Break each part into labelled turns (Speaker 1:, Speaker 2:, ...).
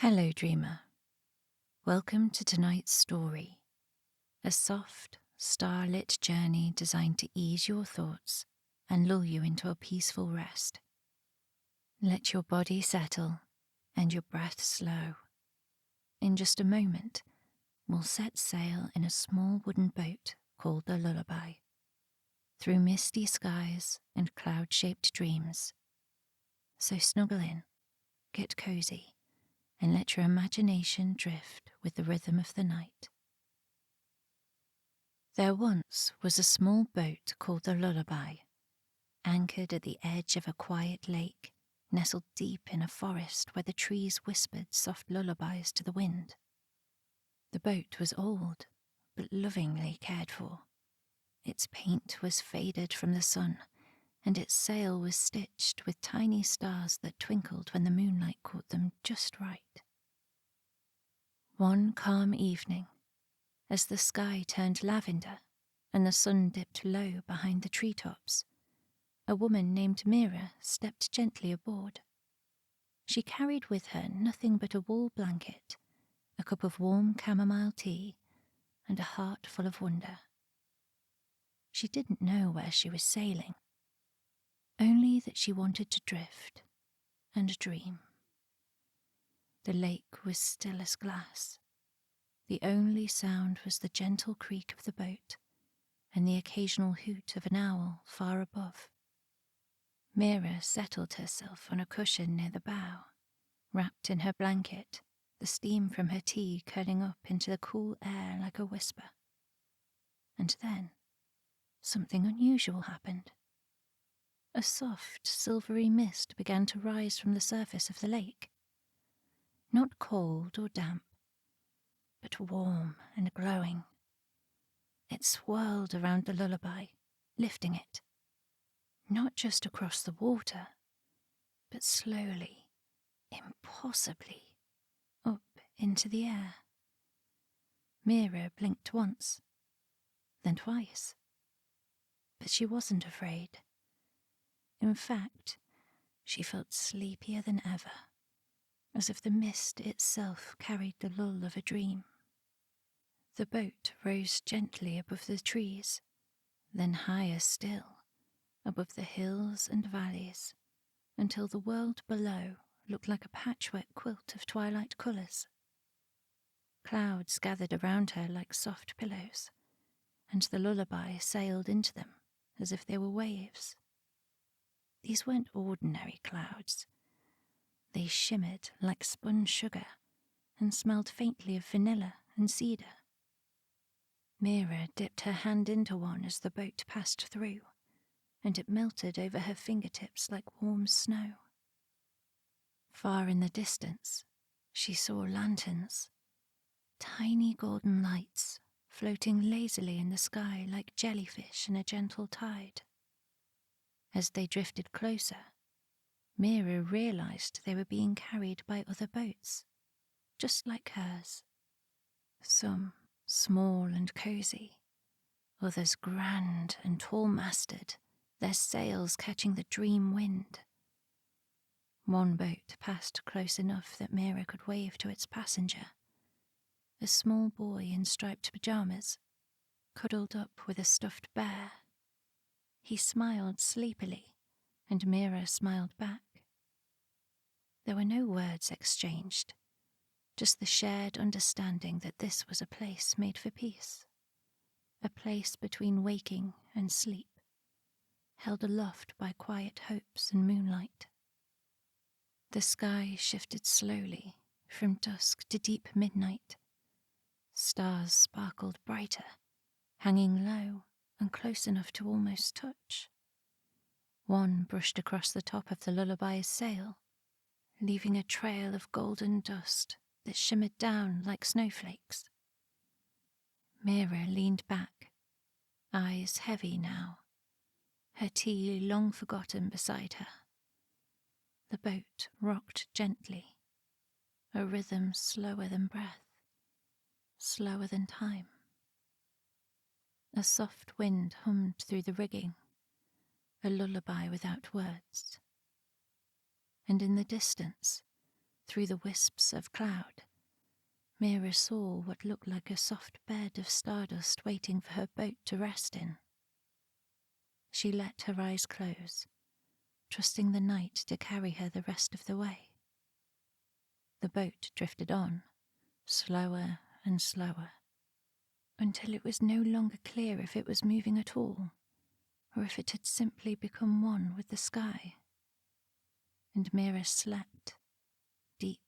Speaker 1: Hello, dreamer. Welcome to tonight's story, a soft, starlit journey designed to ease your thoughts and lull you into a peaceful rest. Let your body settle and your breath slow. In just a moment, we'll set sail in a small wooden boat called the Lullaby, through misty skies and cloud-shaped dreams. So snuggle in, get cozy, and let your imagination drift with the rhythm of the night. There once was a small boat called the Lullaby, anchored at the edge of a quiet lake, nestled deep in a forest where the trees whispered soft lullabies to the wind. The boat was old, but lovingly cared for. Its paint was faded from the sun, and its sail was stitched with tiny stars that twinkled when the moonlight caught them just right. One calm evening, as the sky turned lavender and the sun dipped low behind the treetops, a woman named Mira stepped gently aboard. She carried with her nothing but a wool blanket, a cup of warm chamomile tea, and a heart full of wonder. She didn't know where she was sailing, only that she wanted to drift and dream. The lake was still as glass. The only sound was the gentle creak of the boat and the occasional hoot of an owl far above. Mira settled herself on a cushion near the bow, wrapped in her blanket, the steam from her tea curling up into the cool air like a whisper. And then, something unusual happened. A soft, silvery mist began to rise from the surface of the lake. Not cold or damp, but warm and glowing. It swirled around the Lullaby, lifting it, not just across the water, but slowly, impossibly, up into the air. Mira blinked once, then twice. But she wasn't afraid. In fact, she felt sleepier than ever, as if the mist itself carried the lull of a dream. The boat rose gently above the trees, then higher still, above the hills and valleys, until the world below looked like a patchwork quilt of twilight colours. Clouds gathered around her like soft pillows, and the Lullaby sailed into them as if they were waves. These weren't ordinary clouds. They shimmered like spun sugar and smelled faintly of vanilla and cedar. Mira dipped her hand into one as the boat passed through, and it melted over her fingertips like warm snow. Far in the distance, she saw lanterns, tiny golden lights floating lazily in the sky like jellyfish in a gentle tide. As they drifted closer, Mira realized they were being carried by other boats, just like hers. Some small and cozy, others grand and tall-masted, their sails catching the dream wind. One boat passed close enough that Mira could wave to its passenger, a small boy in striped pajamas, cuddled up with a stuffed bear. He smiled sleepily, and Mira smiled back. There were no words exchanged, just the shared understanding that this was a place made for peace, a place between waking and sleep, held aloft by quiet hopes and moonlight. The sky shifted slowly from dusk to deep midnight. Stars sparkled brighter, hanging low and close enough to almost touch. One brushed across the top of the Lullaby's sail, leaving a trail of golden dust that shimmered down like snowflakes. Mira leaned back, eyes heavy now, her tea long forgotten beside her. The boat rocked gently, a rhythm slower than breath, slower than time. A soft wind hummed through the rigging, a lullaby without words. And in the distance, Through the wisps of cloud, Mira saw what looked like a soft bed of stardust waiting for her boat to rest in. She let her eyes close, trusting the night to carry her the rest of the way. The boat drifted on, slower and slower, until it was no longer clear if it was moving at all, or if it had simply become one with the sky. And Mira slept, deep,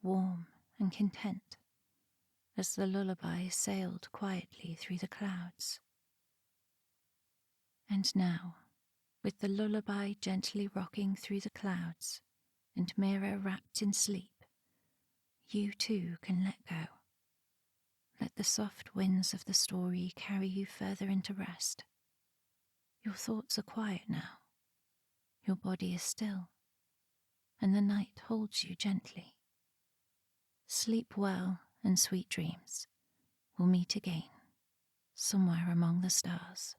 Speaker 1: warm, and content, as the lullaby sailed quietly through the clouds. And now, with the lullaby gently rocking through the clouds, and Mira wrapped in sleep, you too can let go. Let the soft winds of the story carry you further into rest. Your thoughts are quiet now. Your body is still, and the night holds you gently. Sleep well and sweet dreams. We'll meet again, somewhere among the stars.